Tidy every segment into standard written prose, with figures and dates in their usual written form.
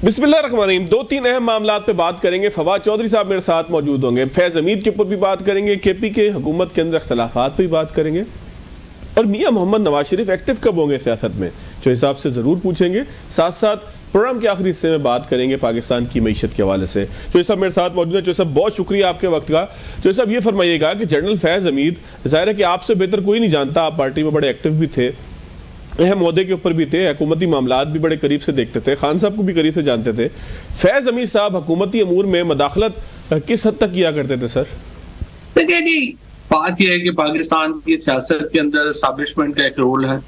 बिस्मिल्लाहिर्रहमानिर्रहीम। दो तीन अहम मामलात पे बात करेंगे। फवाद चौधरी साहब मेरे साथ मौजूद होंगे। फैज़ हमीद के ऊपर भी बात करेंगे, केपी के हुकूमत के अंदर इख्तलाफात पर भी बात करेंगे, और मियां मोहम्मद नवाज शरीफ एक्टिव कब होंगे सियासत में, जो हिसाब से ज़रूर पूछेंगे। साथ साथ प्रोग्राम के आखिरी हिस्से में बात करेंगे पाकिस्तान की मीशत के हवाले से। जो सब मेरे साथ मौजूद है, जो सब बहुत शुक्रिया आपके वक्त का। जो सब ये फरमाइएगा कि जनरल फैज़ हमीद, जाहिर है कि आपसे बेहतर कोई नहीं जानता, आप पार्टी में बड़े एक्टिव भी थे, अहम ओहदे के ऊपर भी थे, हुकूमती मामलात भी बड़े करीब से देखते थे, खान साहब को भी करीब से जानते थे। फैज़ हमीद साहब हुकूमती अमूर में मदाखलत किस हद तक किया करते थे सर? देखिए जी, बात यह है कि पाकिस्तान की सियासत के अंदर एस्टैब्लिशमेंट का एक रोल है,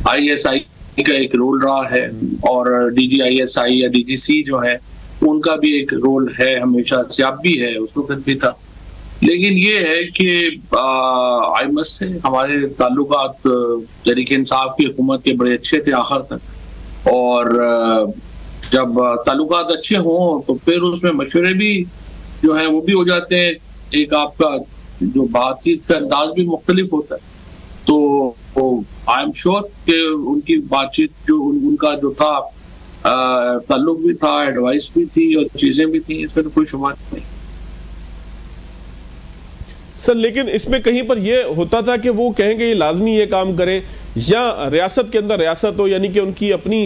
ISI का एक रोल रहा है, और DGISI या DGC जो है उनका भी एक रोल है, हमेशा से अब भी है, उस वक्त भी था। लेकिन ये है कि आईएमएस से हमारे ताल्लुकात तहरीक इंसाफ की हुकूमत के बड़े अच्छे थे आखिर तक, और जब ताल्लुकात अच्छे हों तो फिर उसमें मशवरे भी जो है वो भी हो जाते हैं, एक आपका जो बातचीत का अंदाज भी मुख्तलिफ होता है। तो आई एम श्योर कि उनकी बातचीत जो उनका जो था ताल्लुक भी था, एडवाइस भी थी और चीजें भी थी, इसमें तो कोई शुमार नहीं सर। लेकिन इसमें कहीं पर यह होता था कि वो कहेंगे ये लाजमी ये काम करें, या रियासत के अंदर रियासत हो, यानी कि उनकी अपनी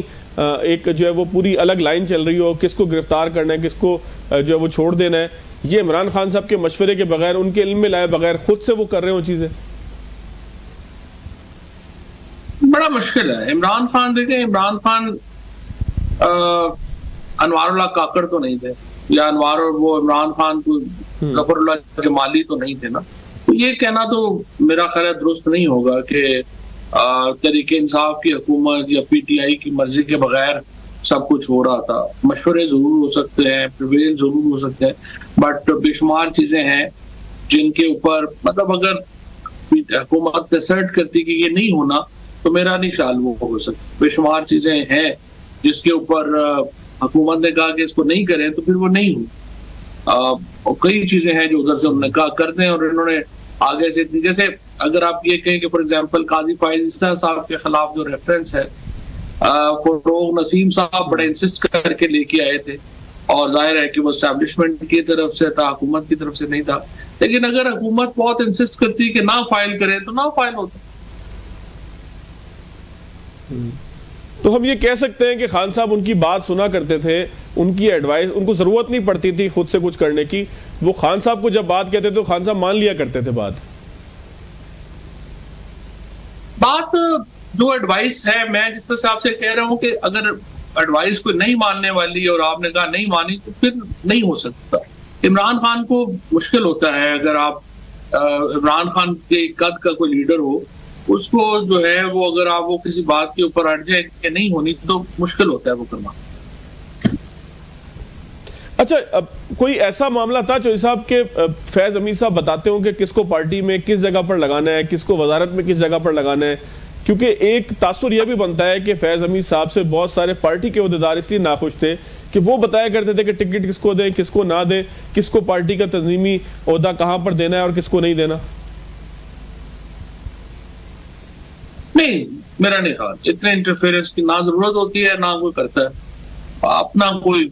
एक जो है वो पूरी अलग लाइन चल रही हो, किसको गिरफ्तार करना है, किसको जो है वो छोड़ देना है, ये इमरान खान साहब के मशवरे के बगैर, उनके इल्म में लाए बगैर खुद से वो कर रहे हो चीजें? बड़ा मुश्किल है। इमरान खान देखें, इमरान खान अनवारुल्लाह काकड़ तो नहीं थे, या अनवार वो इमरान खान को गफरुल्लाह जमाली तो नहीं थे ना। तो ये कहना तो मेरा ख्याल है दुरुस्त नहीं होगा कि तहरीक इंसाफ की हुकूमत या PTI की मर्जी के बगैर सब कुछ हो रहा था। मशवरे जरूर हो सकते हैं, प्रिवेल जरूर हो सकते हैं, बट बेशुमार चीजें हैं जिनके ऊपर मतलब अगर हुकूमत असर्ट करती कि ये नहीं होना तो मेरा नहीं ख्याल वो हो सकता। बेशुमार चीजें हैं जिसके ऊपर हुकूमत ने कहा कि इसको नहीं करें तो फिर वो नहीं हुई, और कई चीजें हैं जो उधर से उन्होंने कहा करते हैं और इन्होंने आगे से, जैसे अगर आप ये कहें कि फॉर एग्जांपल काजी फाइज ईसा साहब के खिलाफ जो रेफरेंस है, फरोग नसीम साहब बड़े इंसिस्ट करके लेके आए थे, और जाहिर है कि वो एस्टैब्लिशमेंट की तरफ से था, हुकूमत की तरफ से नहीं था। लेकिन अगर हुकूमत बहुत इंसिस्ट करती कि ना फाइल करें तो ना फाइल होता। तो हम ये कह सकते हैं कि खान साहब उनकी बात सुना करते थे, उनकी एडवाइस, उनको जरूरत नहीं पड़ती थी खुद से कुछ करने की, वो खान साहब को जब बात कहते थे तो खान साहब मान लिया करते थे बात जो एडवाइस है। मैं जिस तरह से आपसे कह रहा हूं कि अगर एडवाइस को नहीं मानने वाली और आपने कहा नहीं मानी तो फिर नहीं हो सकता। इमरान खान को मुश्किल होता है, अगर आप इमरान खान के कद का कोई लीडर हो, उसको जो है वो अगर आप वो किसी बात के ऊपर अड़ जाए कि नहीं होनी तो मुश्किल होता है वो करना। अच्छा, अब कोई ऐसा मामला था जो साहब के फैज़ हमीद साहब बताते हो कि किसको पार्टी में किस जगह पर लगाना है, किसको वजारत में किस जगह पर लगाना है? क्योंकि एक तासुर यह भी बनता है कि फैज़ हमीद साहब से बहुत सारे पार्टी के ओहदेदार इसलिए नाखुश थे कि वो बताया करते थे कि टिकट किसको दें, किसको ना दें, किसको पार्टी का तंजीमी ओहदा कहां पर देना है और किसको नहीं देना। नहीं, मेरा नहीं ख्याल इतने इंटरफेरेंस की ना जरूरत होती है ना कोई करता है। अपना कोई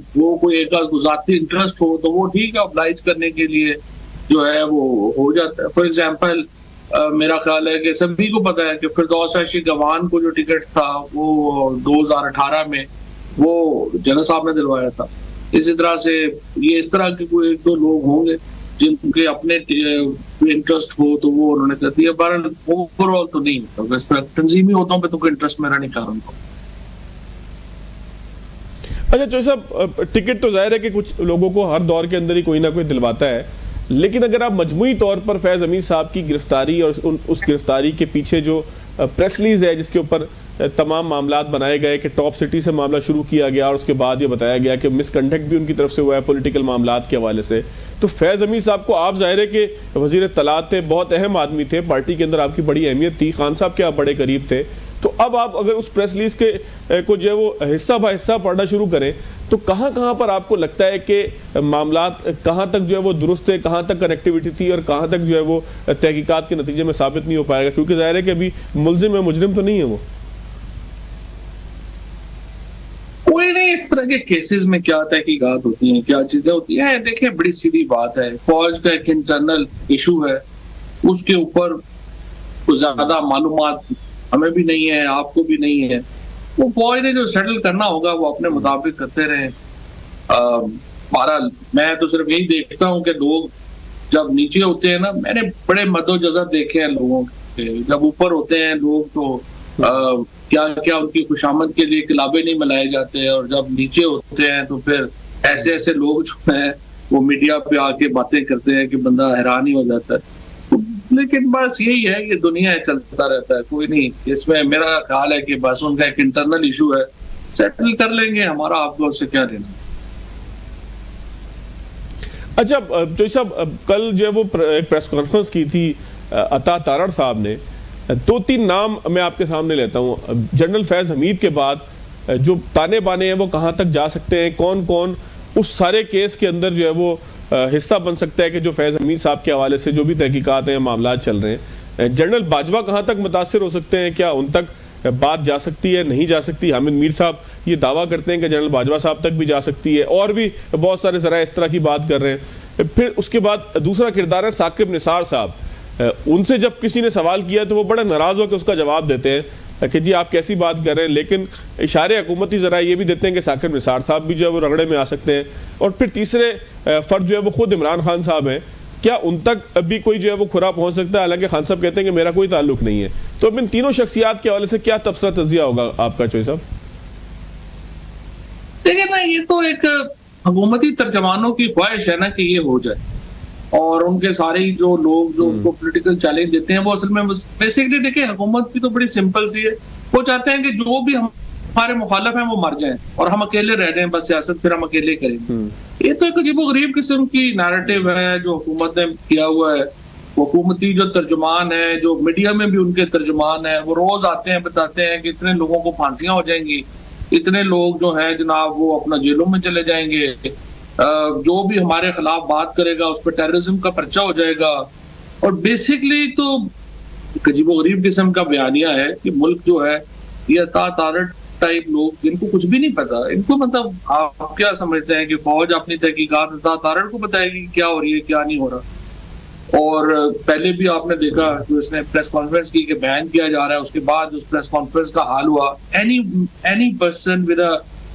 एक जाती इंटरेस्ट हो तो वो ठीक है, ऑब्लाइज करने के लिए जो है वो हो जाता है। फॉर एग्जांपल मेरा ख्याल है कि सभी को पता है कि फिरदौस आशी गवान को जो टिकट था वो 2018 में वो जनरल साहब ने दिलवाया था। इसी तरह से ये इस तरह के कोई एक दो लोग होंगे जिनके अपने इंटरेस्ट हो तो वो उन्होंने कर दिया, पर ओवरऑल तो नहीं होता। इस तरह तंजीमी होता हूँ पे तो कोई इंटरेस्ट मेरा नहीं था उनको। अच्छा जो साहब, टिकट तो जाहिर है कि कुछ लोगों को हर दौर के अंदर ही कोई ना कोई दिलवाता है, लेकिन अगर आप मजमूई तौर पर फैज़ हमीद साहब की गिरफ्तारी और उस गिरफ्तारी के पीछे जो प्रेस रिलीज है जिसके ऊपर तमाम मामलात बनाए गए कि टॉप सिटी से मामला शुरू किया गया और उसके बाद ये बताया गया कि मिसकंडक्ट भी उनकी तरफ से हुआ है पॉलिटिकल मामलात के हवाले से, तो फैज़ हमीद साहब को आप जाहिर है कि वज़ीर इत्तलात थे, बहुत अहम आदमी थे, पार्टी के अंदर आपकी बड़ी अहमियत थी, खान साहब के आप बड़े करीब थे, तो अब आप अगर उस प्रेस रिलीज के को जो है वो हिस्सा ब हिस्सा पढ़ना शुरू करें तो कहाँ कहाँ पर आपको लगता है कि मामलात कहाँ तक जो है वो दुरुस्त है, कहाँ तक कनेक्टिविटी थी और कहाँ तक जो है वो तहकीकात के नतीजे में साबित नहीं हो पाएगा? क्योंकि जाहिर है कि अभी मुलजिम है, मुजरिम तो नहीं है वो। कोई नहीं इस तरह के केसेस में क्या तहकीकात होती हैं, क्या चीजें होती हैं? देखिए, बड़ी सीधी बात है, फौज का एक इंटरनल इशू है, उसके ऊपर कुछ ज्यादा मालूमात हमें भी नहीं है, आपको भी नहीं है। वो फौज ने जो सेटल करना होगा वो अपने मुताबिक करते रहे। मैं तो सिर्फ यही देखता हूँ कि लोग जब नीचे होते हैं ना, मैंने बड़े मद्दोजहद देखे हैं लोगों के, जब ऊपर होते हैं लोग तो क्या क्या उनकी खुशामद के लिए किलाबे नहीं मिलाए जाते, और जब नीचे होते हैं तो फिर ऐसे ऐसे लोग जो हैं वो मीडिया पे आके बातें करते हैं कि बंदा हैरान ही हो जाता है। लेकिन बस यही है, ये दुनिया है, चलता रहता है, कोई नहीं। इसमें मेरा ख्याल है कि बस उनका एक इंटरनल इशू है, सेटल कर लेंगे, हमारा आपको उससे क्या लेना। अच्छा जो साहब, कल जो है वो एक प्रेस कॉन्फ्रेंस की थी अता तारड़ साहब ने, 2-3 नाम मैं आपके सामने लेता हूँ। जनरल फैज हमीद के बाद जो ताने बाने हैं वो कहाँ तक जा सकते हैं, कौन कौन उस सारे केस के अंदर जो है वो हिस्सा बन सकता है कि जो फैज हमीद साहब के हवाले से जो भी तहकीकात हैं, मामला चल रहे हैं। जनरल बाजवा कहाँ तक मुतासिर हो सकते हैं, क्या उन तक बात जा सकती है, नहीं जा सकती? हामिद मीर साहब ये दावा करते हैं कि जनरल बाजवा साहब तक भी जा सकती है, और भी बहुत सारे ज़रा इस तरह की बात कर रहे हैं। फिर उसके बाद दूसरा किरदार है साकिब निसार साहब। उनसे जब किसी ने सवाल किया तो वो बड़ा नाराज़ होकर उसका जवाब देते हैं कि जी आप कैसी बात कर रहे हैं, लेकिन इशारे हुकूमती ज़रा ये भी देते हैं कि साकिब निसार साहब भी जो है वो रगड़े में आ सकते हैं। और फिर तीसरे फ़र्द जो है वो खुद इमरान खान साहब हैं, क्या उन तक अभी कोई जो है वो खुरा पहुंच सकता है? हालांकि खान साहब कहते हैं कि मेरा कोई ताल्लुक नहीं है। तो अब इन तीनों शख्सियात के हवाले से क्या तबसरा तजिया होगा आपका चोई साहब? देखिए ना, ये तो एक हुकूमती तर्जमानों की ख्वाहिश है ना कि ये हो जाए, और उनके सारे जो लोग जो उनको पॉलिटिकल चैलेंज देते हैं वो असल में बेसिकली देखिए हुकूमत की तो बड़ी सिंपल सी है, वो चाहते हैं कि जो भी हमारे मुखालिफ हैं वो मर जाएं और हम अकेले रह जाएं, बस सियासत फिर हम अकेले करेंगे। ये तो एक अजीबोगरीब किस्म की नैरेटिव है जो हुकूमत ने किया हुआ है। हुकूमती जो तर्जुमान है, जो मीडिया में भी उनके तर्जुमान है, वो रोज आते हैं, बताते हैं कि इतने लोगों को फांसियां हो जाएंगी, इतने लोग जो हैं जनाब वो अपना जेलों में चले जाएंगे, जो भी हमारे खिलाफ बात करेगा उस पर टेररिज्म का पर्चा हो जाएगा। और बेसिकली तो अजीबोगरीब किस्म का बयानिया है कि मुल्क जो है ये अता तारड़ टाइप लोग, जिनको कुछ भी नहीं पता, इनको मतलब आप क्या समझते हैं कि फौज अपनी तहकीकात अता तारड़ को बताएगी क्या हो रही है क्या नहीं हो रहा। और पहले भी आपने देखा जो इसने प्रेस कॉन्फ्रेंस की कि बैन किया जा रहा है, उसके बाद उस प्रेस कॉन्फ्रेंस का हाल हुआ, एनी पर्सन विद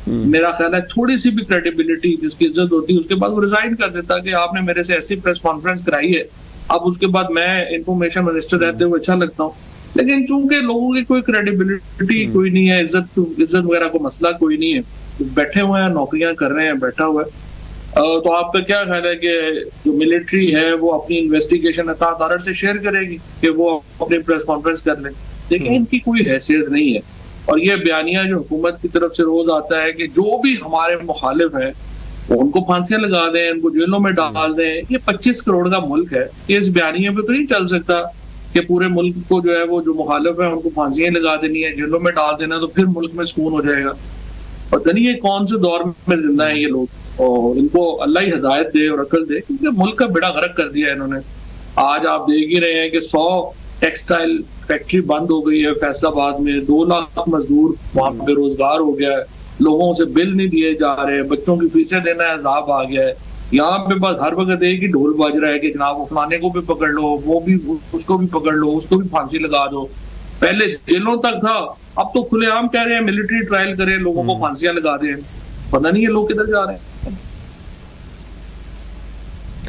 मेरा ख्याल है थोड़ी सी भी क्रेडिबिलिटी जिसकी इज्जत होती उसके बाद वो रिजाइन कर देता कि आपने मेरे से ऐसी प्रेस कॉन्फ्रेंस कराई है, अब उसके बाद मैं इंफॉर्मेशन मिनिस्टर रहते हुए अच्छा लगता हूँ। लेकिन चूंकि लोगों की कोई क्रेडिबिलिटी कोई नहीं है, इज्जत वगैरह को मसला कोई नहीं है, तो बैठे हुए हैं, नौकरियां कर रहे हैं, बैठा हुआ है। तो आपका क्या ख्याल है कि जो मिलिट्री है वो अपनी इन्वेस्टिगेशन अता तारड़ से शेयर करेगी कि वो अपनी प्रेस कॉन्फ्रेंस कर ले? लेकिन इनकी कोई हैसियत नहीं है। और ये बयानिया जो हुकूमत की तरफ से रोज आता है कि जो भी हमारे मुखालिफ है वो उनको फांसियां लगा दें, उनको जेलों में डाल दें। ये 25 करोड़ का मुल्क है, ये इस बयानिया पे तो नहीं चल सकता कि पूरे मुल्क को जो है वो जो मुखालिफ है उनको फांसियां लगा देनी है, जेलों में डाल देना, तो फिर मुल्क में सुकून हो जाएगा। पता नहीं ये कौन से दौर में जिंदा है ये लोग, और इनको अल्लाह ही हिदायत दे और अकल दे, क्योंकि मुल्क का बेड़ा गर्क कर दिया है इन्होंने। आज आप देख ही रहे हैं कि 100 टेक्सटाइल फैक्ट्री बंद हो गई है फैसलाबाद में, 2 लाख मजदूर वहां पे बेरोजगार हो गया है, लोगों से बिल नहीं दिए जा रहे, बच्चों की फीसें देना अजाब आ गया है। यहाँ पे बस हर वक्त एक ही ढोल बज रहा है कि जनाब फलाने को भी पकड़ लो, वो भी उसको भी पकड़ लो, उसको भी फांसी लगा दो। पहले जेलों तक था, अब तो खुलेआम कह रहे हैं मिलिट्री ट्रायल करें, लोगों को फांसियां लगा दें। पता नहीं ये लोग किधर जा रहे हैं।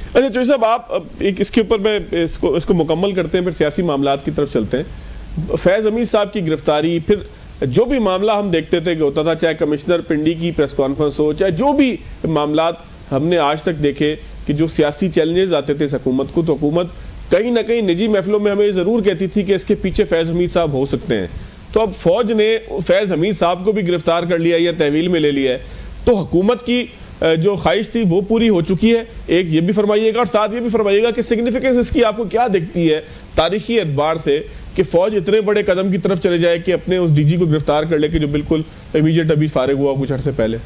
अच्छा चौधरी साहब, आप एक इसके ऊपर मैं इसको मुकम्मल करते हैं, फिर सियासी मामलात की तरफ चलते हैं। फैज हमीद साहब की गिरफ्तारी, फिर जो भी मामला हम देखते थे कि होता था, चाहे कमिश्नर पिंडी की प्रेस कॉन्फ्रेंस हो, चाहे जो भी मामलात हमने आज तक देखे कि जो सियासी चैलेंजेस आते थे इस हुकूमत को, तो हुकूमत कहीं ना कहीं निजी महफिलों में हमें ज़रूर कहती थी कि इसके पीछे फैज हमीद साहब हो सकते हैं। तो अब फौज ने फैज हमीद साहब को भी गिरफ्तार कर लिया या तहवील में ले लिया है, तो हुकूमत की जो ख्वाहिश थी वो पूरी हो चुकी है। एक ये भी फरमाइएगा, और साथ ये भी फरमाइएगा कि सिग्निफिकेंस इसकी आपको क्या दिखती है तारीखी एतबार से कि फौज इतने बड़े कदम की तरफ चले जाए कि अपने उस डीजी को गिरफ्तार कर ले कि जो बिल्कुल इमीडिएट अभी फारिग हुआ कुछ अर्से पहले।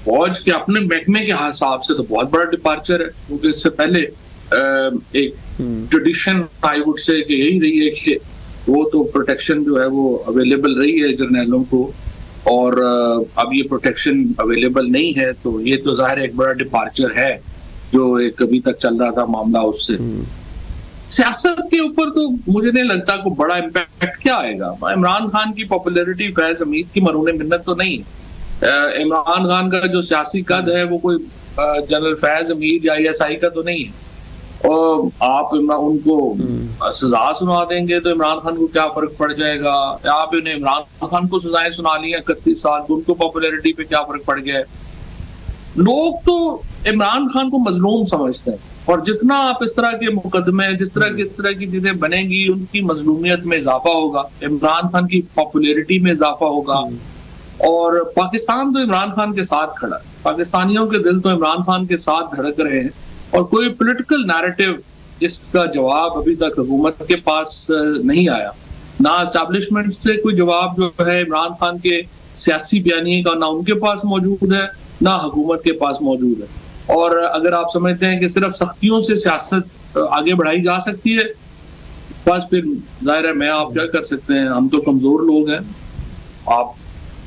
फौज के अपने महकमे के हिसाब से तो बहुत बड़ा डिपार्चर है, क्योंकि इससे पहले एक ट्रेडिशन आई वुड से कि यही रही है कि वो तो प्रोटेक्शन जो है वो अवेलेबल रही है जर्नैलों को, और अब ये प्रोटेक्शन अवेलेबल नहीं है, तो ये तो जाहिर एक बड़ा डिपार्चर है जो एक अभी तक चल रहा था मामला उससे। सियासत के ऊपर तो मुझे नहीं लगता कोई बड़ा इम्पैक्ट क्या आएगा। इमरान खान की पॉपुलैरिटी फैज हमीद की मरूने मिन्नत तो नहीं है। इमरान खान का जो सियासी कद है वो कोई जनरल फैज हमीद या ISI का तो नहीं है, और आप उनको सजा सुना देंगे तो इमरान खान को क्या फर्क पड़ जाएगा, या आप उन्हें इमरान खान को सजाएं सुना ली 31 साल तो उनको पॉपुलैरिटी पे क्या फर्क पड़ गया है। लोग तो इमरान खान को मजलूम समझते हैं, और जितना आप इस तरह के मुकदमे इस तरह की चीजें बनेंगी उनकी मजलूमियत में इजाफा होगा, इमरान खान की पॉपुलैरिटी में इजाफा होगा। और पाकिस्तान तो इमरान खान के साथ खड़ा है, पाकिस्तानियों के दिल तो इमरान खान के साथ धड़क रहे हैं, और कोई पॉलिटिकल नैरेटिव इसका जवाब अभी तक हुकूमत के पास नहीं आया। ना एस्टैब्लिशमेंट से कोई जवाब जो है इमरान खान के सियासी बयानी का ना उनके पास मौजूद है, ना हुकूमत के पास मौजूद है। और अगर आप समझते हैं कि सिर्फ सख्तियों से सियासत आगे बढ़ाई जा सकती है, बस फिर जाहिर है मैं आप क्या कर सकते हैं, हम तो कमजोर लोग हैं, आप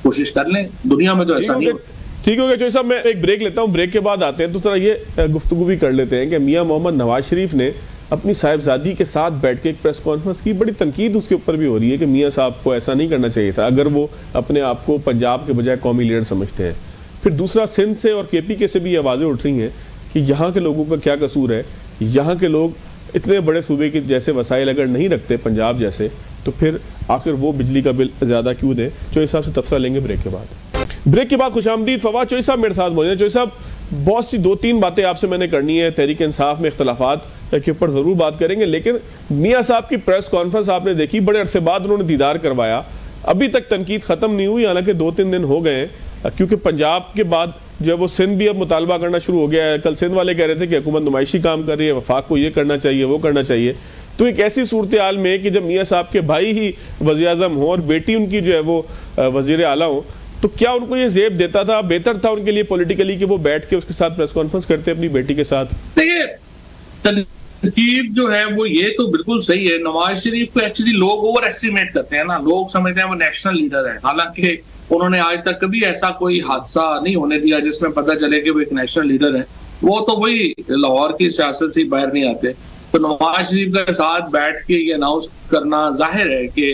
कोशिश कर लें, दुनिया में तो ऐसा नहीं होता। ठीक हो गया चौधरी साहब, मैं एक ब्रेक लेता हूं, ब्रेक के बाद आते हैं तो थोड़ा ये गुफ्तगू भी कर लेते हैं कि मियां मोहम्मद नवाज शरीफ ने अपनी साहिबजादी के साथ बैठ के एक प्रेस कॉन्फ्रेंस की, बड़ी तनकीद उसके ऊपर भी हो रही है कि मियां साहब को ऐसा नहीं करना चाहिए था अगर वो अपने आप को पंजाब के बजाय कौमी लीडर समझते हैं। फिर दूसरा, सिंध से और KPK से भी आवाज़ें उठ रही हैं कि यहाँ के लोगों का क्या कसूर है, यहाँ के लोग इतने बड़े सूबे के जैसे वसाइल अगर नहीं रखते पंजाब जैसे, तो फिर आखिर वो बिजली का बिल ज़्यादा क्यों दें। चौधरी साहब से तफसील लेंगे ब्रेक के बाद। ब्रेक के बाद खुशामदीद, फवाद चौधरी साहब मेरे साथ मौजूद हैं। चौधरी साहब, बहुत सी 2-3 बातें आपसे मैंने करनी है, तहरीक इंसाफ में इख्तलाफात के ऊपर ज़रूर बात करेंगे, लेकिन मियाँ साहब की प्रेस कॉन्फ्रेंस आपने देखी, बड़े अरसे बाद उन्होंने दीदार करवाया, अभी तक तनकीद ख़त्म नहीं हुई, हालांकि 2-3 दिन हो गए हैं, क्योंकि पंजाब के बाद जो है वो सिंध भी अब मुतालबा करना शुरू हो गया है। कल सिंध वाले कह रहे थे कि हुकूमत नुमाइशी काम कर रही है, वफाक को ये करना चाहिए वो करना चाहिए। तो एक ऐसी सूरत हाल में कि जब मियाँ साहब के भाई ही वज़ीर-ए-आज़म हो और बेटी उनकी जो है वो वज़ीर आला हो, तो क्या उनको ये ज़ेब देता था, बेहतर था उनके लिए पॉलिटिकली कि वो बैठ के उसके साथ प्रेस कॉन्फ्रेंस करते अपनी बेटी के साथ? देखिए, तनकीद जो है वो ये तो बिल्कुल सही है। नवाज शरीफ को एक्चुअली लोग ओवर एस्टिमेट करते हैं ना, लोग समझते हैं वो नेशनल लीडर है, हालांकि उन्होंने आज तक कभी ऐसा कोई हादसा नहीं होने दिया जिसमें पता चले कि वो एक नेशनल लीडर है। वो तो वही लाहौर की सियासत से बाहर नहीं आते। तो नवाज शरीफ के साथ बैठ के ये अनाउंस करना, जाहिर है कि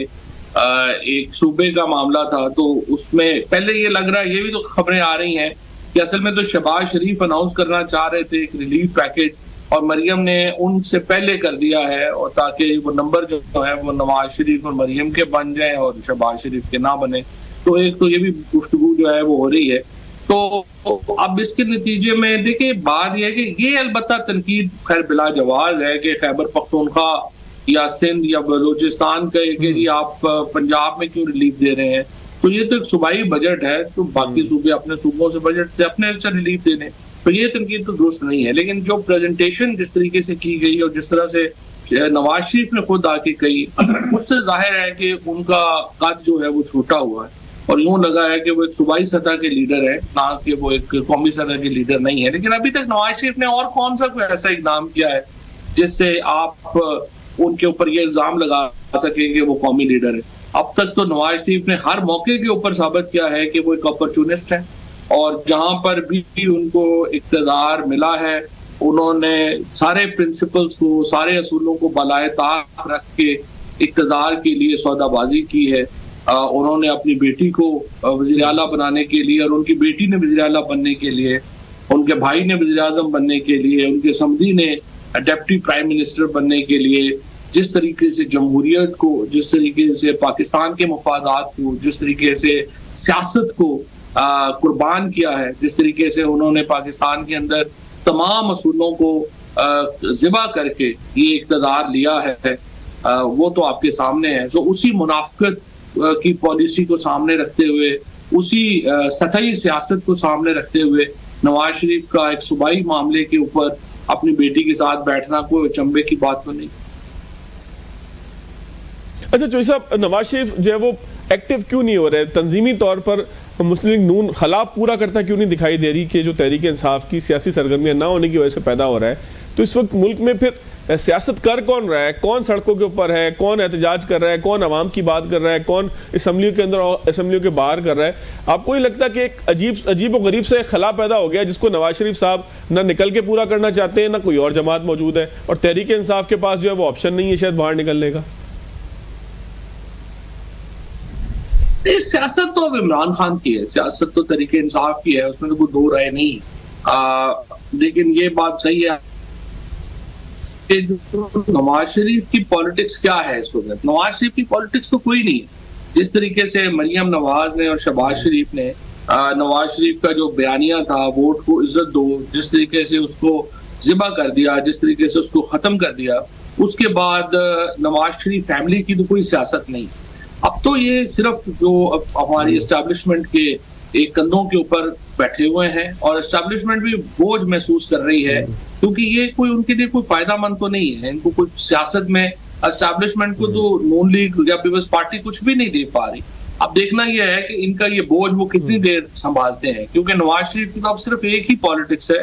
एक सूबे का मामला था, तो उसमें पहले ये लग रहा है, ये भी तो खबरें आ रही हैं कि असल में तो शहबाज शरीफ अनाउंस करना चाह रहे थे एक रिलीफ पैकेज, और मरियम ने उनसे पहले कर दिया है, और ताकि वो नंबर जो है वो नवाज शरीफ और मरियम के बन जाए और शहबाज शरीफ के ना बने। तो एक तो ये भी गुफ्तगू जो है वो हो रही है। तो अब इसके नतीजे में देखिए बात यह है कि ये अलबत्ता तनकीद खैर बिला जवाज है कि खैबर पख्तूनख्वा या सिंध या बलूचिस्तान का कि आप पंजाब में क्यों रिलीफ दे रहे हैं। तो ये तो एक सूबाई बजट है, तो बाकी सूबे अपने सूबों से बजट से अपने से रिलीफ देने, तो ये तनकीद तो दुरुस्त नहीं है। लेकिन जो प्रेजेंटेशन जिस तरीके से की गई और जिस तरह से नवाज शरीफ ने खुद आके कही, उससे जाहिर है कि उनका कद जो है वो छोटा हुआ है, और यूं लगा है कि वो एक सूबाई सतह के लीडर है, ना कि वो एक कौमी सतह के लीडर नहीं है। लेकिन अभी तक नवाज शरीफ ने और कौन सा कोई ऐसा इकदाम किया है जिससे आप उनके ऊपर ये इल्जाम लगा सके कि वो कौमी लीडर है? अब तक तो नवाज शरीफ ने हर मौके के ऊपर साबित किया है कि वो एक अपॉर्चुनिस्ट है, और जहां पर भी उनको इक़्तिदार मिला है उन्होंने सारे प्रिंसिपल्स को, सारे असूलों को बलाए ताक रख के इक़्तिदार के लिए सौदाबाजी की है। उन्होंने अपनी बेटी को वज़ीर आला बनाने के लिए, और उनकी बेटी ने वज़ीर आला बनने के लिए, उनके भाई ने वज़ीर आज़म बनने के लिए, उनके समधी ने डिप्टी प्राइम मिनिस्टर बनने के लिए, जिस तरीके से जमहूरियत को, जिस तरीके से पाकिस्तान के मफादात को, जिस तरीके से सियासत को कुर्बान किया है, जिस तरीके से उन्होंने पाकिस्तान के अंदर तमाम असूलों को ज़िबा करके ये इक़्तिदार लिया है, वो तो आपके सामने है। तो उसी मुनाफिकत की पॉलिसी को सामने रखते हुए, उसी सतही सियासत को सामने रखते हुए नवाज शरीफ का एक सूबाई मामले के ऊपर अपनी बेटी के साथ बैठना कोई अचंभे की बात तो नहीं। अच्छा चौधरी साहब, नवाज शरीफ जो है वो एक्टिव क्यों नहीं हो रहे? तंजीमी तौर पर मुस्लिम लीग नून खिलाफ पूरा करता क्यों नहीं दिखाई दे रही कि जो तहरीक इंसाफ की सियासी सरगर्मियां ना होने की वजह से पैदा हो रहा है? तो इस वक्त मुल्क में फिर सियासत कर कौन रहा है, कौन सड़कों के ऊपर है, कौन एहतजाज कर रहा है, कौन अवाम की बात कर रहा है, कौन असम्बलियों के अंदर और असम्बलियों के बाहर कर रहा है। आपको नहीं लगता कि एक अजीब और गरीब से खला पैदा हो गया जिसको नवाज शरीफ साहब ना निकल के पूरा करना चाहते हैं, ना कोई और जमात मौजूद है, और तहरीक इंसाफ के पास जो है वो ऑप्शन नहीं है शायद बाहर निकलने का? सियासत तो अब इमरान खान की है, सियासत तो तहरीक इंसाफ की है, उसमें तो कोई दो राय नहीं। लेकिन ये बात सही है कि नवाज शरीफ की पॉलिटिक्स क्या है इस वक्त। नवाज शरीफ की पॉलिटिक्स तो कोई नहीं है। जिस तरीके से मरियम नवाज ने और शहबाज शरीफ ने नवाज शरीफ का जो बयानिया था, वोट को इज्जत दो, जिस तरीके से उसको जिबा कर दिया, जिस तरीके से उसको खत्म कर दिया, उसके बाद नवाज शरीफ फैमिली की तो कोई सियासत नहीं। अब तो ये सिर्फ जो हमारी एस्टैब्लिशमेंट के एक कंधों के ऊपर बैठे हुए हैं, और एस्टैब्लिशमेंट भी बोझ महसूस कर रही है, क्योंकि ये कोई उनके लिए कोई फायदा मंद तो नहीं है। इनको कुछ सियासत में एस्टैब्लिशमेंट को तो नून लीग या पीपल्स पार्टी कुछ भी नहीं दे पा रही। अब देखना यह है कि इनका ये बोझ वो कितनी देर संभालते हैं, क्योंकि नवाज शरीफ की तो अब सिर्फ एक ही पॉलिटिक्स है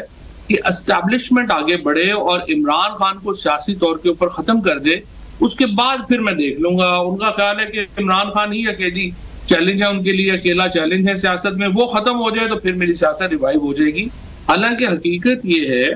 कि एस्टैब्लिशमेंट आगे बढ़े और इमरान खान को सियासी तौर के ऊपर खत्म कर दे, उसके बाद फिर मैं देख लूंगा। उनका ख्याल है कि इमरान खान ही अकेली चैलेंज है, उनके लिए अकेला चैलेंज है सियासत में, वो खत्म हो जाए तो फिर मेरी सियासत रिवाइव हो जाएगी। हालांकि हकीकत ये है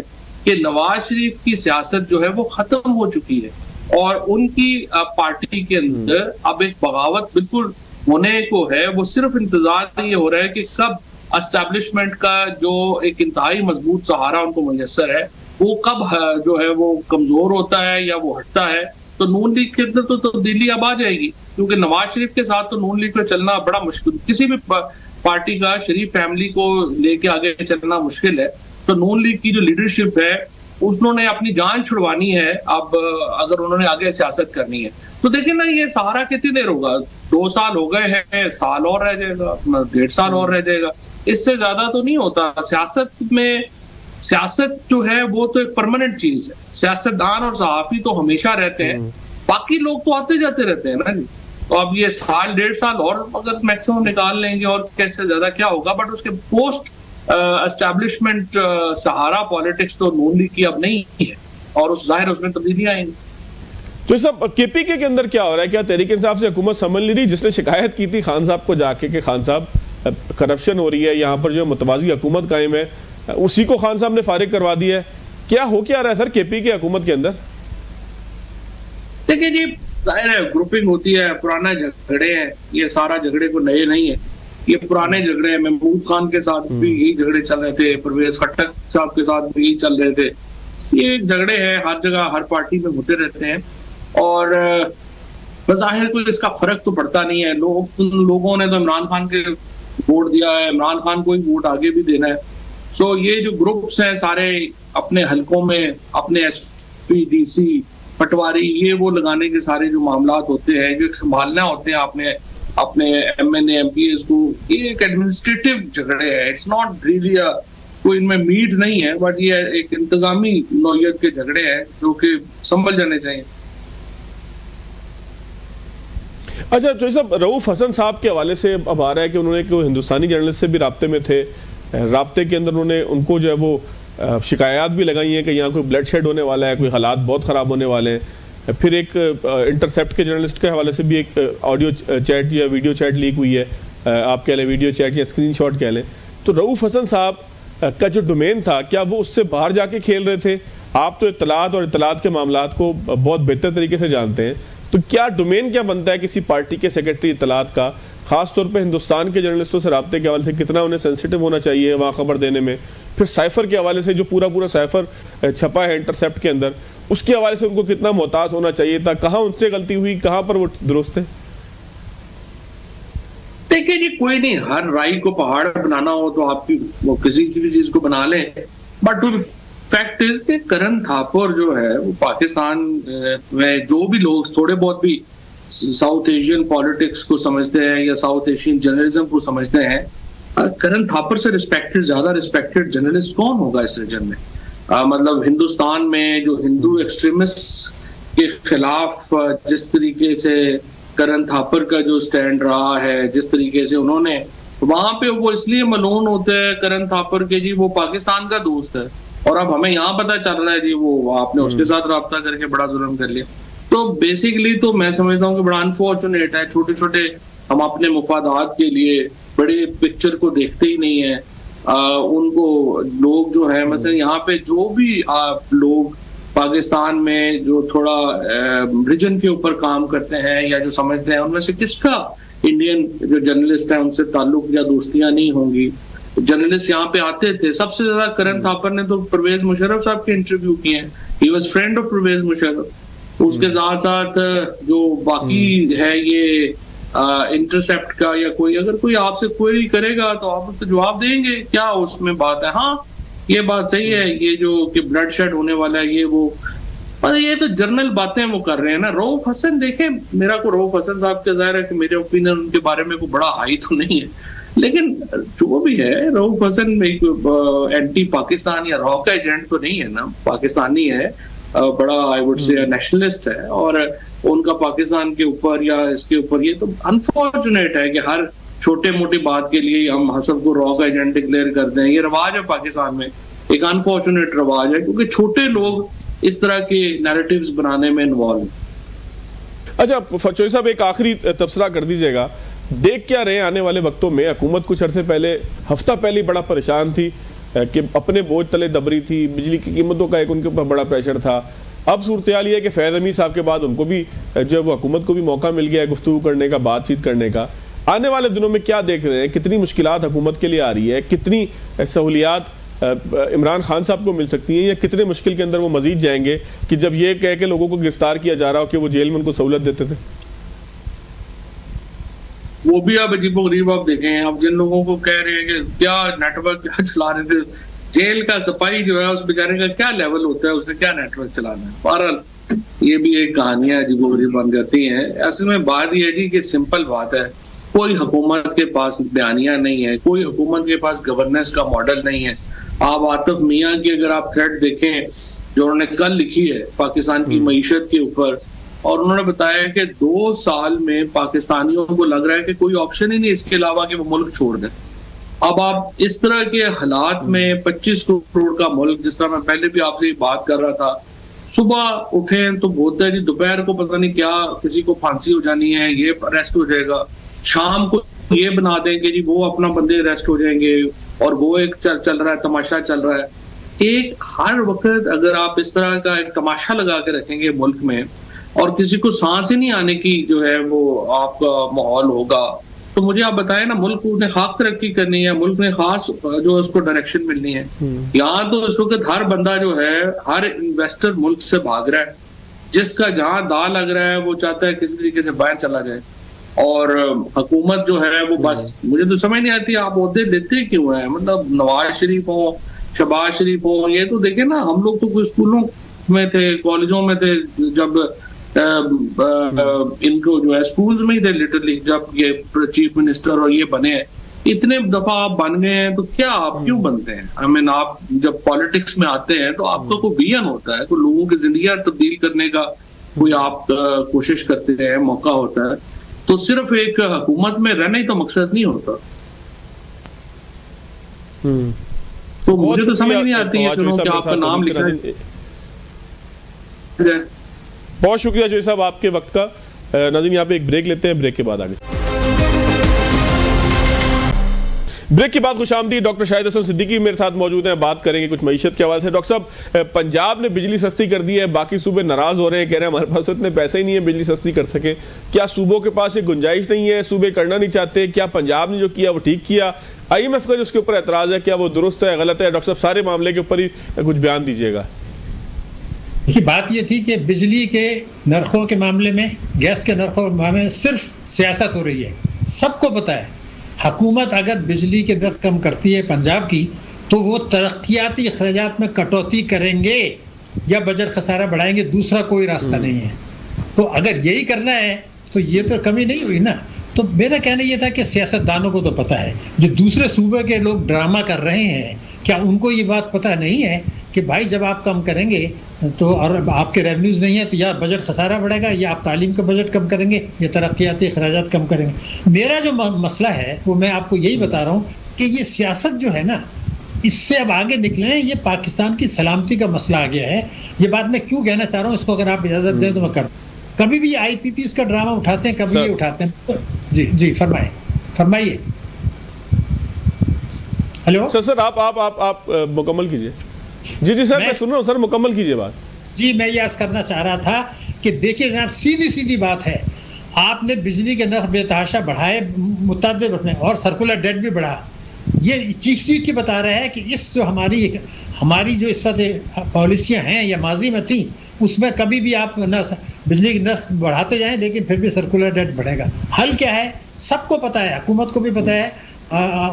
कि नवाज शरीफ की सियासत जो है वो खत्म हो चुकी है, और उनकी पार्टी के अंदर अब एक बगावत बिल्कुल होने को है। वो सिर्फ इंतजार ये हो रहा है कि कब एस्टैब्लिशमेंट का जो एक इंतहाई मजबूत सहारा उनको मुयस्सर है, वो कब जो है वो कमजोर होता है या वो हटता है, तो नून लीग के अंदर तो तब्दीली अब आ जाएगी। क्योंकि नवाज शरीफ के साथ तो नून लीग पे चलना बड़ा मुश्किल, किसी भी पार्टी का शरीफ फैमिली को लेके आगे चलना मुश्किल है। तो नून लीग की जो लीडरशिप है उन्होंने अपनी जान छुड़वानी है अब, अगर उन्होंने आगे सियासत करनी है। तो देखिए ना, ये सहारा कितनी देर होगा, 2 साल हो गए हैं, साल और रह जाएगा, 1.5 साल और रह जाएगा, इससे ज्यादा तो नहीं होता। सियासत में सियासत जो है वो तो एक परमानेंट चीज है। सियासतदान और सहाफी तो हमेशा रहते हैं, बाकी लोग तो आते जाते रहते हैं ना जी। तो अब ये साल 1.5 साल और अगर मैक्सिमम निकाल लेंगे, और कैसे ज्यादा क्या होगा, बट उसके पोस्ट एस्टैब्लिशमेंट सहारा पॉलिटिक्स तो नून लीग की अब नहीं है, और उस जाहिर उसमें तब्दीलियां आएंगी। तो ये सब केपीके के अंदर क्या हो रहा है? क्या तहरीक इंसाफ से हुकूमत समझ नहीं रही? जिसने शिकायत की थी खान साहब को जाके कि खान साहब करप्शन हो रही है, यहाँ पर जो मुतवाज़ी हुकूमत कायम है, उसी को खान साहब ने फारिग करवा दिया है। क्या हो क्या रहा है सर केपी की हुकूमत के अंदर? देखिए जी, जाहिर है ग्रुपिंग होती है, पुराने झगड़े हैं, ये सारा झगड़े को नए नहीं है, ये पुराने झगड़े हैं। महमूद खान के साथ भी यही झगड़े चल रहे थे, परवेज खट्टक साहब के साथ भी यही चल रहे थे। ये झगड़े हैं, हर जगह हर पार्टी में होते रहते हैं, और बज़ाहिर कोई इसका फर्क तो पड़ता नहीं है। लोगों ने तो इमरान खान के वोट दिया है, इमरान खान को ही वोट आगे भी देना है। सो ये जो ग्रुप्स हैं सारे अपने हलकों में अपने एसपी, डीसी, पटवारी, ये वो लगाने के सारे जो मामलात होते हैं, जो संभालना होते हैं अपने एमएनए एमपीएस को, ये एक एडमिनिस्ट्रेटिव झगड़े हैं। इट्स नॉट रियली कोई इनमें मीट नहीं है, बट ये एक इंतजामी नौयत के झगड़े हैं जो कि संभल जाने चाहिए। अच्छा, तो सब रऊफ हसन साहब के हवाले से अब आ रहा है कि उन्होंने कोई हिंदुस्तानी जर्नलिस्ट से भी राब्ते में थे, राब्ते के अंदर उन्होंने उनको जो है वो शिकायत भी लगाई हैं कि यहाँ कोई ब्लड शेड होने वाला है, कोई हालात बहुत ख़राब होने वाले हैं। फिर एक इंटरसेप्ट के जर्नलिस्ट के हवाले से भी एक ऑडियो चैट या वीडियो चैट लीक हुई है, आप कह लें वीडियो चैट या स्क्रीनशॉट कह लें। तो रऊफ हसन साहब का जो डोमेन था, क्या वो उससे बाहर जाके खेल रहे थे? आप तो इत्तलात और इत्तलात के मामलात को बहुत बेहतर तरीके से जानते हैं, तो क्या डोमेन क्या बनता है किसी पार्टी के सेक्रेटरी इत्तलात का, खास तौर पे हिंदुस्तान के जर्नलिस्टों से राब्ते के हवाले से कितना उन्हें सेंसिटिव होना चाहिए वहाँ खबर देने में? फिर साइफर के हवाले से जो पूरा साइफर छपा है इंटरसेप्ट के अंदर, उसके हवाले से उनको कितना मोहतात होना चाहिए था? कहाँ उनसे गलती हुई, कहाँ पर वो दुरुस्त है? देखिए जी, कोई नहीं, हर राई को पहाड़ बनाना हो तो आप वो किसी की भी चीज को बना लें, बट फैक्ट इज कि करण थापर जो है वो पाकिस्तान में जो भी लोग थोड़े बहुत भी साउथ एशियन पॉलिटिक्स को समझते हैं या साउथ एशियन जर्नलिज्म को समझते हैं, करण थापर से ज्यादा रिस्पेक्टेड जर्नलिस्ट कौन होगा इस रीजन में? मतलब हिंदुस्तान में जो हिंदू एक्सट्रीमिस्ट के खिलाफ जिस तरीके से करण थापर का जो स्टैंड रहा है, जिस तरीके से उन्होंने वहां पे, वो इसलिए मलून होते हैं करण थापर के जी, वो पाकिस्तान का दोस्त है, और अब हमें यहाँ पता चल रहा है जी वो आपने उसके साथ राब्ता करके बड़ा जुल्म कर लिया। तो बेसिकली तो मैं समझता हूँ कि बड़ा अनफॉर्चुनेट है, छोटे छोटे हम अपने मुफादात के लिए बड़े पिक्चर को देखते ही नहीं है। उनको लोग जो है मतलब यहाँ पे जो भी लोग पाकिस्तान में जो थोड़ा रीजन के ऊपर काम करते हैं या जो समझते हैं, उनमें से किसका इंडियन जो जर्नलिस्ट है उनसे ताल्लुक या दोस्तियां नहीं होंगी। जर्नलिस्ट यहाँ पे आते थे, सबसे ज्यादा करण थापर ने तो परवेज मुशर्रफ साहब के इंटरव्यू किए हैं, he was friend of Pervez Musharraf. उसके साथ साथ जो बाकी है ये इंटरसेप्ट का या कोई अगर कोई आपसे क्वेरी करेगा तो आप उसको जवाब देंगे, क्या उसमें बात है। हाँ ये बात सही है, ये जो कि ब्लड शेड होने वाला है ये वो, पर ये तो जर्नल बातें वो कर रहे हैं ना। रऊफ हसन देखें, मेरा को रऊफ हसन साहब के ज़ाहिर है कि मेरे ओपिनियन उनके बारे में कोई बड़ा हाई तो नहीं है, लेकिन जो भी है रऊफ हसन एक एंटी पाकिस्तान या रॉ का एजेंट तो नहीं है ना, पाकिस्तानी है, बड़ा आई वुड से नेशनलिस्ट है, और उनका पाकिस्तान के ऊपर या इसके ऊपर ये तो अनफॉर्चुनेट है कि हर छोटे मोटी बात के लिए हम हसन को रॉ का एजेंट डिक्लेयर करते हैं। ये रवाज है पाकिस्तान में, एक अनफॉर्चुनेट रवाज है, क्योंकि छोटे लोग इस तरह के नैरेटिव्स बनाने में इन्वॉल्व हैं। अच्छा फचोई साहब, एक आखिरी तबसरा कर दीजिएगा, देख क्या रहे आने वाले वक्तों में? हुकूमत कुछ अरसे पहले, हफ्ता पहले बड़ा परेशान थी कि अपने बोझ तले दबरी थी, बिजली की कीमतों का एक उनके ऊपर बड़ा प्रेशर था। अब सूरत हाल ये है कि फैज़ अमीन साहब के बाद उनको भी जो वो हुकूमत को भी मौका मिल गया है गुफ्तगू करने का, बातचीत करने का। आने वाले दिनों में क्या देख रहे हैं, कितनी मुश्किलात हुकूमत के लिए आ रही है, कितनी सहूलियात इमरान खान साहब को मिल सकती हैं, या कितने मुश्किल के अंदर वो मजीद जाएंगे कि जब ये कह के लोगों को गिरफ्तार किया जा रहा हो कि वो जेल में उनको सहूलत देते थे? वो भी अब अजीबोगरीब आप देखें, अब जिन लोगों को कह रहे हैं कि क्या नेटवर्क क्या चला रहे थे, जेल का सिपाही जो है उस बेचारे का क्या लेवल होता है, उसने क्या नेटवर्क चलाना है। बहरहाल ये भी एक कहानियां अजीबोगरीब बन जाती हैं। असल में बात यह है जी कि सिंपल बात है, कोई हुकूमत के पास बयानिया नहीं है, कोई हुकूमत के पास गवर्नेंस का मॉडल नहीं है। आप आतिफ मियां की अगर आप थ्रेड देखें जो उन्होंने कल लिखी है पाकिस्तान की मईशत के ऊपर, और उन्होंने बताया कि 2 साल में पाकिस्तानियों को लग रहा है कि कोई ऑप्शन ही नहीं इसके अलावा कि वो मुल्क छोड़ दें। अब आप इस तरह के हालात में 25 करोड़ का मुल्क, जिस तरह मैं पहले भी आपसे बात कर रहा था, सुबह उठे तो बोलते हैं जी दोपहर को पता नहीं क्या किसी को फांसी हो जानी है, ये अरेस्ट हो जाएगा, शाम को ये बना देंगे जी वो अपना बंदे अरेस्ट हो जाएंगे, और वो एक चल रहा है, तमाशा चल रहा है। एक हर वक्त अगर आप इस तरह का एक तमाशा लगा के रखेंगे मुल्क में और किसी को सांस ही नहीं आने की जो है वो आपका माहौल होगा, तो मुझे आप बताएं ना, मुल्क ने खास तरक्की करनी है, मुल्क ने खास जो उसको डायरेक्शन मिलनी है। यहाँ तो इस वक्त हर बंदा जो है, हर इन्वेस्टर मुल्क से भाग रहा है, जिसका जहां दाल लग रहा है वो चाहता है किसी तरीके से बाहर चला जाए, और हुकूमत जो है वो बस, मुझे तो समझ नहीं आती आप ओहदे देते क्यों है। मतलब नवाज शरीफ हो, शहबाज शरीफ हो, ये तो देखे ना, हम लोग तो कोई स्कूलों में थे, कॉलेजों में थे, जब इनको जो है स्कूल्स में ही थे लिटरली, जब ये चीफ मिनिस्टर और ये बने हैं। इतने दफा आप बन गए हैं तो क्या आप क्यों बनते हैं? आई मीन आप जब पॉलिटिक्स में आते हैं तो आपका कोई विजन होता है, कोई लोगों की जिंदगी तब्दील करने का कोई आप कोशिश करते हैं, मौका होता है। तो सिर्फ एक हुकूमत में रहना ही तो मकसद नहीं होता। तो मुझे तो समझ नहीं आती है कि आपका नाम लिखा है। बहुत शुक्रिया जोई साहब आपके वक्त का। नाज़रीन यहाँ पे एक ब्रेक लेते हैं, ब्रेक के बाद आगे। ब्रेक के बाद खुशामदीद, डॉक्टर शाहिद हसन सिद्दीकी मेरे साथ मौजूद हैं, बात करेंगे कुछ मईशत के हवाले से। डॉक्टर साहब, पंजाब ने बिजली सस्ती कर दी है, बाकी सूबे नाराज हो रहे हैं, कह रहे हैं हमारे पास इतने पैसे ही नहीं है बिजली सस्ती कर सके। क्या सूबों के पास ये गुंजाइश नहीं है, सूबे करना नहीं चाहते? क्या पंजाब ने जो किया वो ठीक किया? IMF का जो उसके ऊपर एतराज़ है, क्या वो दुरुस्त है, गलत है? डॉक्टर साहब सारे मामले के ऊपर ही कुछ बयान दीजिएगा। देखिए, बात ये थी कि बिजली के नरखों के मामले में, गैस के नरखों के मामले में सिर्फ सियासत हो रही है। सबको पता है हुकूमत अगर बिजली के दर कम करती है पंजाब की, तो वो तरक्याती अखराजात में कटौती करेंगे या बजट खसारा बढ़ाएंगे, दूसरा कोई रास्ता नहीं है। तो अगर यही करना है तो ये तो कमी नहीं हुई ना। तो मेरा कहना ये था कि सियासतदानों को तो पता है, जो दूसरे सूबे के लोग ड्रामा कर रहे हैं, क्या उनको ये बात पता नहीं है कि भाई जब आप कम करेंगे तो और आपके रेवेन्यूज़ नहीं है तो या बजट खसारा बढ़ेगा, या आप तालीम का बजट कम करेंगे, या तरक्याती अखराजात कम करेंगे। मेरा जो मसला है वो मैं आपको यही बता रहा हूँ कि ये सियासत जो है ना, इससे अब आगे निकले हैं, ये पाकिस्तान की सलामती का मसला आ गया है। ये बात मैं क्यों कहना चाह रहा हूँ, इसको अगर आप इजाजत दें तो मैं कर, कभी भी IPPs का ड्रामा उठाते हैं, कभी ये उठाते हैं। जी जी फरमाइए। हेलो सर आप मुकम्मल कीजिए। जी सर मैं सुन रहा हूँ सर, मुकम्मल कीजिए बात। जी मैं ये अर्ज करना चाह रहा था कि देखिए जनाब, सीधी बात है, आपने बिजली के नर्ख बेतहाशा बढ़ाए मुतअद्दिद उसमें, और सर्कुलर डेट भी बढ़ा। ये चीख के बता रहा है कि इस जो हमारी जो इस वक्त पॉलिसियाँ हैं या माजी में थी, उसमें कभी भी आप न बिजली की नर्ख बढ़ाते जाएं, लेकिन फिर भी सर्कुलर डेट बढ़ेगा। हल क्या है सबको पता है, हुकूमत को भी पता है,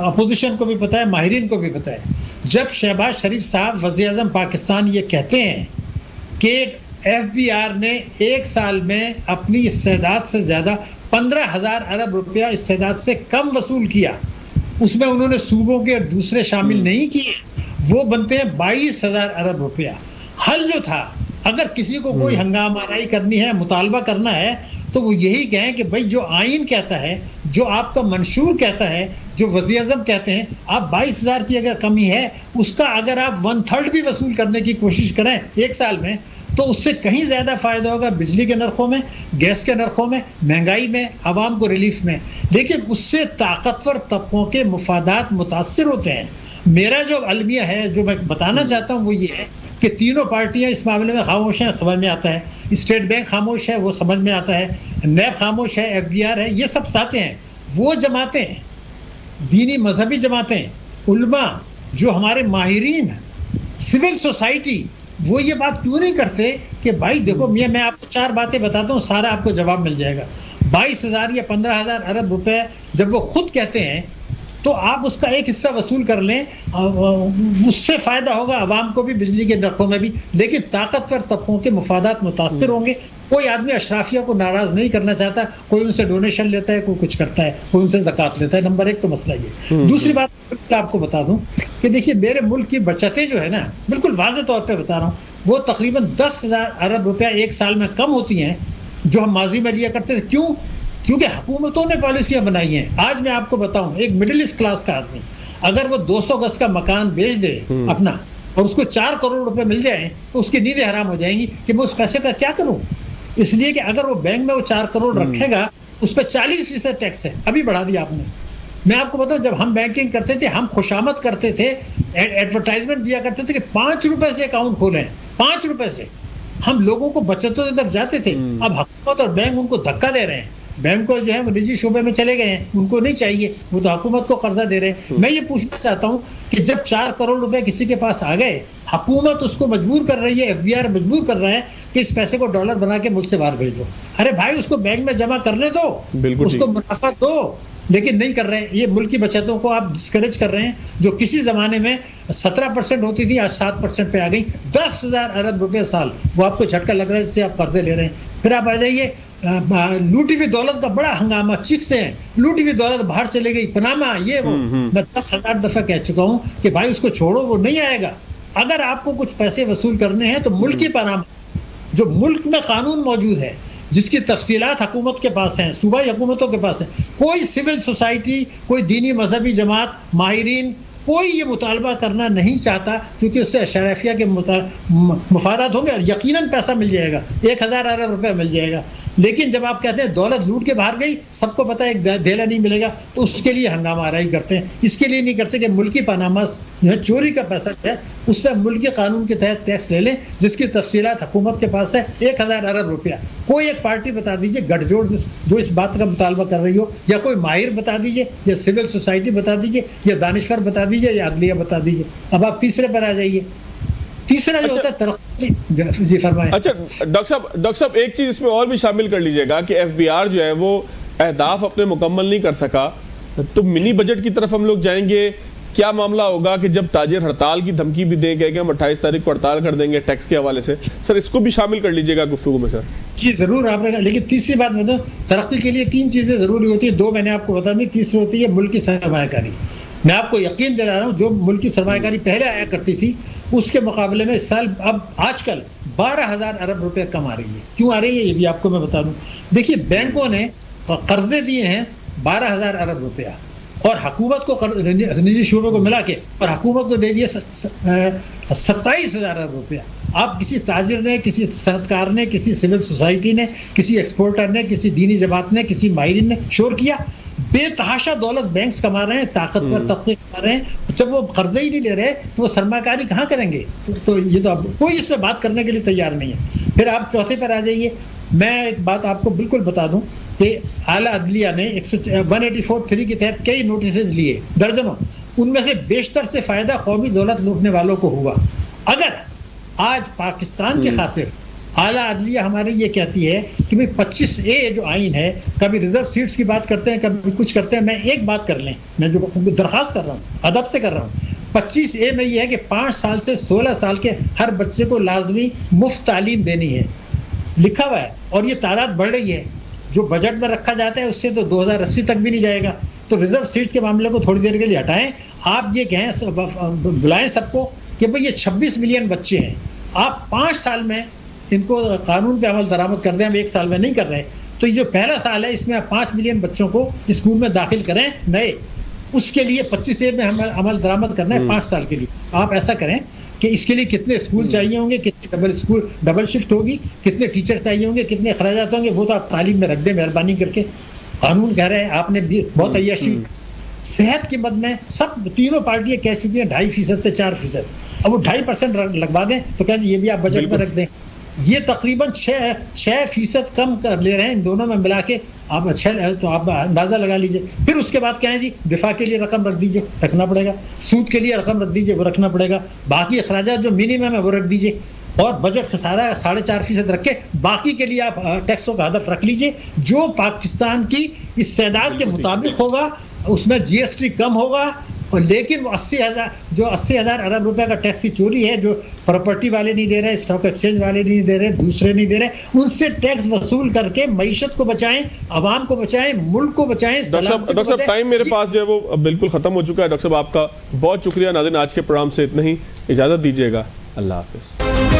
अपोजिशन को भी पता है, माहिरीन को भी पता है। जब शहबाज शरीफ साहब वज़ीर-ए-आज़म पाकिस्तान ये कहते हैं कि FBR ने एक साल में अपनी इस्तेदाद से ज़्यादा 15,000 अरब रुपया इस्तेदाद से कम वसूल किया, उसमें उन्होंने सूबों के दूसरे शामिल नहीं किए, वो बनते हैं 22,000 अरब रुपया। हल जो था, अगर किसी को कोई हंगामाराई करनी है, मुतालबा करना है, तो वो यही कहें कि भाई जो आइन कहता है, जो आपका मंशूर कहता है, जो वज़ीर-ए-आज़म कहते हैं, आप 22,000 की अगर कमी है, उसका अगर आप 1/3 भी वसूल करने की कोशिश करें एक साल में, तो उससे कहीं ज़्यादा फ़ायदा होगा बिजली के नरखों में, गैस के नरखों में, महंगाई में, आवाम को रिलीफ में। लेकिन उससे ताकतवर तबकों के मुफादात मुतासर होते हैं। मेरा जो अलमिया है, जो मैं बताना चाहता हूँ, वो ये है कि तीनों पार्टियां इस मामले में खामोश हैं, समझ में आता है। स्टेट बैंक खामोश है, वो समझ में आता है। नैब खामोश है, FBR है, ये सब साथे हैं। वो जमातें, दीनी मजहबी जमातें, उल्मा, जो हमारे माहिरीन, सिविल सोसाइटी, वो ये बात क्यों नहीं करते कि भाई देखो मियाँ, मैं आपको 4 बातें बताता हूँ, सारा आपको जवाब मिल जाएगा। 22,000 या 15,000 अरब रुपए जब वो खुद कहते हैं, तो आप उसका एक हिस्सा वसूल कर लें, उससे फ़ायदा होगा आवाम को भी, बिजली के नरखों में भी। लेकिन ताकतवर तबकों के मुफादात मुतासर होंगे। कोई आदमी अशराफिया को नाराज़ नहीं करना चाहता, कोई उनसे डोनेशन लेता है, कोई कुछ करता है, कोई उनसे ज़कात लेता है। नंबर 1 तो मसला ये। दूसरी बात आपको बता दूं कि देखिए, मेरे मुल्क की बचतें जो है ना, बिल्कुल वाज़ेह तौर पर बता रहा हूँ, वो तकरीबन 10,000 अरब रुपया एक साल में कम होती हैं, जो हम माजी में लिया करते थे। क्यों? क्योंकि हुकूमतों ने पॉलिसियां बनाई हैं। आज मैं आपको बताऊं, एक मिडिल ईस्ट क्लास का आदमी अगर वो 200 गज का मकान बेच दे अपना, और उसको 4 करोड़ रुपए मिल जाए, तो उसकी नींदें हराम हो जाएंगी कि मैं उस पैसे का क्या करूं। इसलिए कि अगर वो बैंक में वो 4 करोड़ रखेगा, उस पर 40% टैक्स है, अभी बढ़ा दिया आपने। मैं आपको बताऊं, जब हम बैंकिंग करते थे, हम खुशामद करते थे, एडवर्टाइजमेंट दिया करते थे कि 5 रुपए से अकाउंट खोलें, 5 रुपए से हम लोगों को बचतों की तरफ जाते थे। अब हुकूमत और बैंक उनको धक्का दे रहे हैं। बैंक को जो है वो निजी शोबे में चले गए हैं, उनको नहीं चाहिए, वो तो हुकूमत को कर्जा दे रहे हैं। मैं ये पूछना चाहता हूँ कि जब 4 करोड़ रुपए किसी के पास आ गए, हुकूमत उसको मजबूर कर रही है, FBR मजबूर कर रहा है कि इस पैसे को डॉलर बना के मुल्क से बाहर भेज दो। अरे भाई, उसको बैंक में जमा करने दो, उसको मुनाफा दो, लेकिन नहीं कर रहे हैं। ये मुल्क की बचतों को आप डिस्करेज कर रहे हैं, जो किसी जमाने में 17% होती थी, आज 7% पे आ गई। 10,000 अरब रुपए साल, वो आपको झटका लग रहा है, जिससे आप कर्जे ले रहे हैं। फिर आप आ जाइए, लूटी हुई दौलत का बड़ा हंगामा, चीखते हैं लूटी हुई दौलत बाहर चले गई, पनामा, ये वो। मैं 10,000 दफा कह चुका हूँ कि भाई उसको छोड़ो, वो नहीं आएगा। अगर आपको कुछ पैसे वसूल करने हैं तो मुल्की पनामा, जो मुल्क में कानून मौजूद है, जिसकी तफसीलात हुकूमत के पास हैं, सूबाई हुकूमतों के पास हैं। कोई सिविल सोसाइटी, कोई दीनी मजहबी जमात, माहिरीन, कोई ये मुतालबा करना नहीं चाहता, क्योंकि उससे अशराफिया के मुफादात होंगे। यकीनन पैसा मिल जाएगा, 1,000 अरब रुपये मिल जाएगा। लेकिन जब आप कहते हैं दौलत लूट के बाहर गई, सबको पता है ढेला नहीं मिलेगा, तो उसके लिए हंगामा आराई करते हैं। इसके लिए नहीं करते कि मुल्की पनामा जो है, चोरी का पैसा है, उस पर मुल्की कानून के तहत टैक्स ले लें, जिसकी तफसीलात हुकूमत के पास है। 1,000 अरब रुपया। कोई एक पार्टी बता दीजिए गठजोड़ जो इस बात का मुतालबा कर रही हो, या कोई माहिर बता दीजिए, या सिविल सोसाइटी बता दीजिए, या दानिशवर बता दीजिए, या अदलिया बता दीजिए। अब आप तीसरे पर आ जाइए। तीसरा जो होता है तरक्की। जी फरमाएं। अच्छा डॉक्टर साहब एक चीज इसमें और भी शामिल कर लीजिएगा कि FBR जो है वो अहदाफ अपने मुकम्मल नहीं कर सका, तो मिनी बजट की तरफ हम लोग जाएंगे। क्या मामला होगा कि जब ताजिर हड़ताल की धमकी भी दे गए कि हम 28 तारीख को हड़ताल कर देंगे टैक्स के हवाले से, सर इसको भी शामिल कर लीजिएगा गुफ्तगू में। सर जी जरूर आपने, लेकिन तीसरी बात में तो तरक्की के लिए 3 चीजें जरूरी होती है। 2 मैंने आपको बता दी, तीसरी होती है मुल्क की सरमायाकारी। मैं आपको यकीन दिला रहा हूँ, जो मुल्क की सरमायाकारी पहले आया करती थी, उसके मुकाबले में इस साल अब आजकल 12,000 अरब रुपए कम आ रही है। क्यों आ रही है ये भी आपको मैं बता दूं। देखिए, बैंकों ने कर्जे दिए हैं 12,000 अरब रुपया, और हुकूमत को निजी शोबे को मिला के और हुकूमत को दे दिए 27,000 अरब रुपया। आप किसी ताजिर ने, किसी सनतकार ने, किसी सिविल सोसाइटी ने, किसी एक्सपोर्टर ने, किसी दीनी जमात ने, किसी माहिरीन ने शोर किया। बेतहाशा दौलत बैंक्स कमा रहे हैं, ताकतवर तबके कमा रहे हैं। जब वो कर्जे ही नहीं ले रहे तो वो सरमाकारी कहाँ करेंगे? तो ये तो अब कोई इसमें बात करने के लिए तैयार नहीं है। फिर आप चौथे पर आ जाइए। मैं एक बात आपको बिल्कुल बता दूं कि आला अदलिया ने 184(3) के तहत कई नोटिस लिए, दर्जनों। उनमें से बेशतर से फायदा कौमी दौलत लूटने वालों को हुआ। अगर आज पाकिस्तान के खातिर आला अदलिया हमारी ये कहती है कि भाई 25A जो आइन है, कभी रिजर्व सीट्स की बात करते हैं, कभी कुछ करते हैं। मैं एक बात कर लें, मैं जो दरख्वास्त कर रहा हूँ, अदब से कर रहा हूँ। 25A में ये है कि 5 साल से 16 साल के हर बच्चे को लाजमी मुफ्त तालीम देनी है, लिखा हुआ है। और ये तादाद बढ़ रही है। जो बजट में रखा जाता है उससे तो 2080 तक भी नहीं जाएगा। तो रिजर्व सीट्स के मामले को थोड़ी देर के लिए हटाएं। आप ये कहें, बुलाएं सबको कि भाई ये 26 मिलियन बच्चे हैं, आप 5 साल में इनको कानून पे अमल दरामद कर दें। हम 1 साल में नहीं कर रहे। तो ये जो पहला साल है इसमें आप 5 मिलियन बच्चों को स्कूल में दाखिल करें नए। उसके लिए 25A में हम अमल दरामद करना है 5 साल के लिए। आप ऐसा करें कि इसके लिए कितने स्कूल चाहिए होंगे, कितने डबल शिफ्ट होगी, कितने टीचर चाहिए होंगे, कितने अखराजात होंगे, वो तो आप तालीम में रख दें मेहरबानी करके। कानून कह रहे हैं, आपने भी बहुत अय्याशी। सेहत की मद में सब तीनों पार्टियां कह चुकी हैं 2.5% से 4%। अब वो 2.5% लगवा दें तो क्या ये भी आप बजट में रख दें। ये तकरीबन 6% कम कर ले रहे हैं इन दोनों में मिला के। आप 6 तो आप अंदाजा लगा लीजिए। फिर उसके बाद क्या है जी, दिफा के लिए रकम रख दीजिए, रखना पड़ेगा। सूद के लिए रकम रख दीजिए, वो रखना पड़ेगा। बाकी अखराजात जो मिनिमम है वो रख दीजिए। और बजट से सारा 4.5% रख के बाकी के लिए आप टैक्सों का हदफ रख लीजिए। जो पाकिस्तान की इस्तेदाद के मुताबिक होगा उसमें GST कम होगा। और लेकिन वो 80,000 अरब रुपए का टैक्स की चोरी है, जो प्रॉपर्टी वाले नहीं दे रहे, स्टॉक एक्सचेंज वाले नहीं दे रहे, दूसरे नहीं दे रहे, उनसे टैक्स वसूल करके मईशत को बचाएं, आवाम को बचाएं, मुल्क को बचाएं। डॉक्टर साहब टाइम मेरे पास जो है वो बिल्कुल खत्म हो चुका है। डॉक्टर साहब आपका बहुत शुक्रिया। नाज़रीन आज के प्रोग्राम से इतना ही, इजाजत दीजिएगा। अल्लाह हाफिज।